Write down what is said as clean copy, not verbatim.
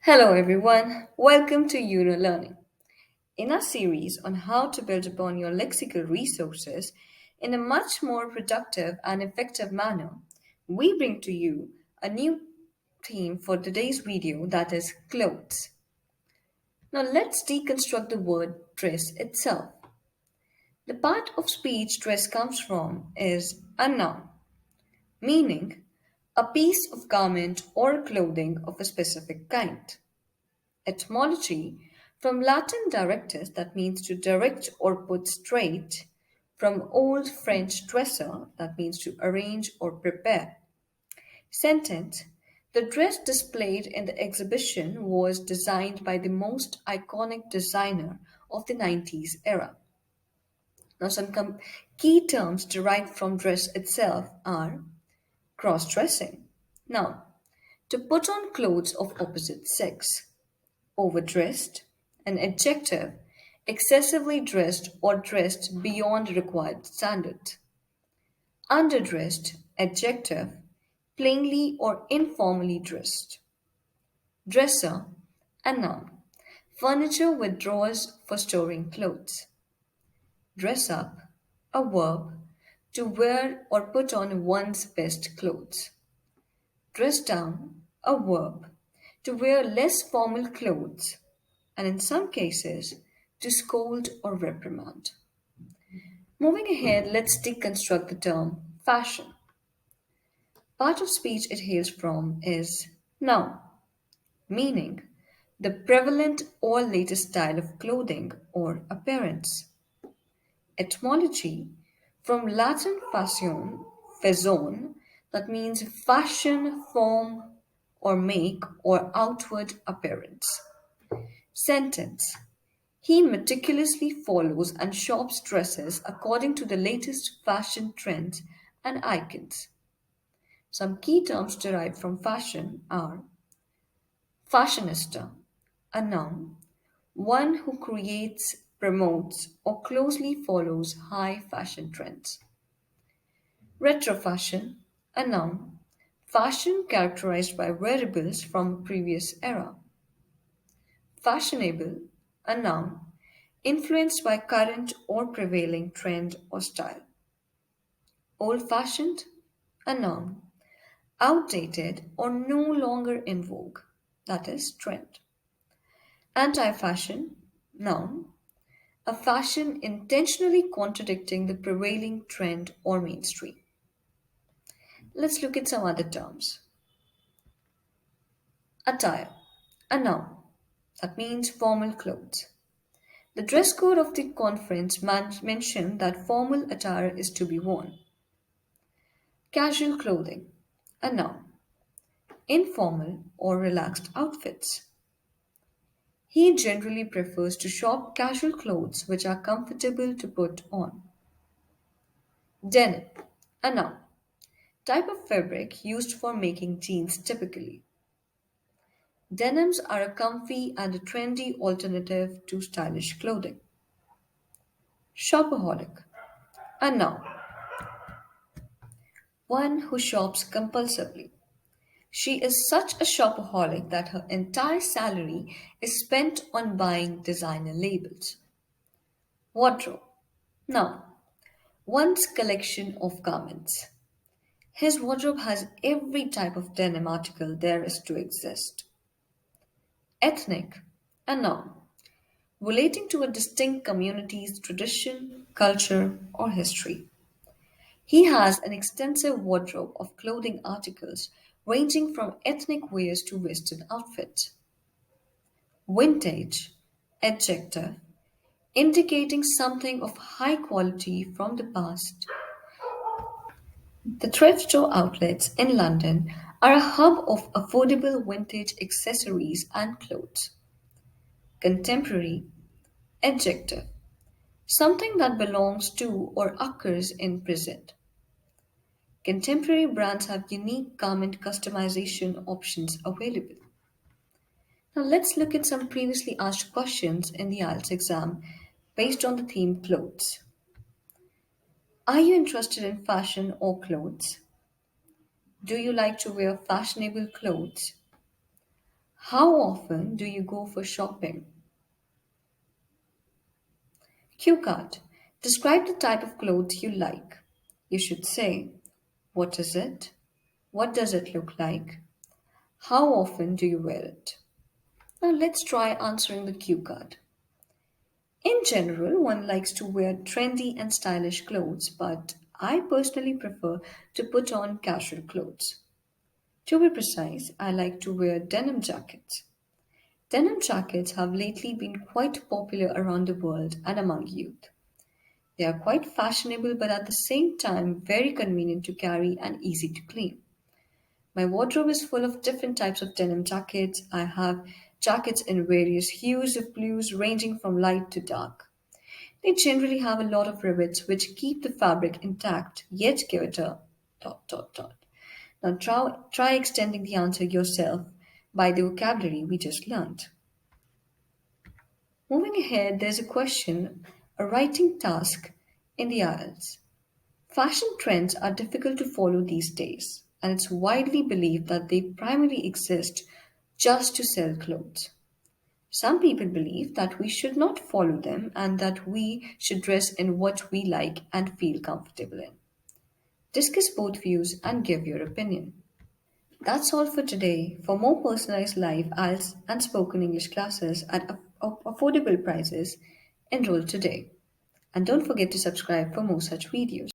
Hello, everyone. Welcome to Yunolearning. In our series on how to build upon your lexical resources in a much more productive and effective manner, we bring to you a new theme for today's video, that is clothes. Now, let's deconstruct the word dress itself. The part of speech dress comes from is a noun, meaning a piece of garment or clothing of a specific kind. Etymology, from Latin directus, that means to direct or put straight, from Old French dresser, that means to arrange or prepare. Sentence, the dress displayed in the exhibition was designed by the most iconic designer of the 90s era. Now, some key terms derived from dress itself are cross dressing. Now, to put on clothes of opposite sex. Overdressed, an adjective, excessively dressed or dressed beyond required standards. Underdressed, adjective, plainly or informally dressed. Dresser, a noun, furniture with drawers for storing clothes. Dress up, a verb, to wear or put on one's best clothes. Dress down, a verb, to wear less formal clothes, and in some cases, to scold or reprimand. Moving ahead, let's deconstruct the term fashion. Part of speech it hails from is noun, meaning the prevalent or latest style of clothing or appearance. Etymology, from Latin fashion, faison, that means fashion, form, or make, or outward appearance. Sentence, he meticulously follows and shops dresses according to the latest fashion trends and icons. Some key terms derived from fashion are fashionista, a noun, one who creates, promotes, or closely follows high fashion trends. Retrofashion, a noun, fashion characterized by wearables from a previous era. Fashionable, a noun, influenced by current or prevailing trend or style. Old fashioned, a noun, outdated or no longer in vogue, that is, trend. Anti fashion, noun, a fashion intentionally contradicting the prevailing trend or mainstream. Let's look at some other terms. Attire, a noun, that means formal clothes. The dress code of the conference mentioned that formal attire is to be worn. Casual clothing, a noun, informal or relaxed outfits. He generally prefers to shop casual clothes which are comfortable to put on. Denim, a noun, type of fabric used for making jeans typically. Denims are a comfy and a trendy alternative to stylish clothing. Shopaholic, a noun, one who shops compulsively. She is such a shopaholic that her entire salary is spent on buying designer labels. Wardrobe. Now, one's collection of garments. His wardrobe has every type of denim article there is to exist. Ethnic. A noun, relating to a distinct community's tradition, culture, or history. He has an extensive wardrobe of clothing articles ranging from ethnic wears to Western outfits. Vintage, adjective, indicating something of high quality from the past. The thrift store outlets in London are a hub of affordable vintage accessories and clothes. Contemporary, adjective, something that belongs to or occurs in present. Contemporary brands have unique garment customization options available. Now let's look at some previously asked questions in the IELTS exam based on the theme clothes. Are you interested in fashion or clothes? Do you like to wear fashionable clothes? How often do you go for shopping? Cue card. Describe the type of clothes you like. You should say, what is it? What does it look like? How often do you wear it? Now let's try answering the cue card. In general, one likes to wear trendy and stylish clothes, but I personally prefer to put on casual clothes. To be precise, I like to wear denim jackets. Denim jackets have lately been quite popular around the world and among youth. They are quite fashionable but at the same time very convenient to carry and easy to clean. My wardrobe is full of different types of denim jackets. I have jackets in various hues of blues ranging from light to dark. They generally have a lot of rivets which keep the fabric intact yet give it a dot dot dot. Now try extending the answer yourself by the vocabulary we just learned. Moving ahead, there's a question, a writing task in the IELTS. Fashion trends are difficult to follow these days, and it's widely believed that they primarily exist just to sell clothes. Some people believe that we should not follow them and that we should dress in what we like and feel comfortable in. Discuss both views and give your opinion. That's all for today. For more personalized live IELTS and spoken English classes at affordable prices, enroll today. And don't forget to subscribe for more such videos.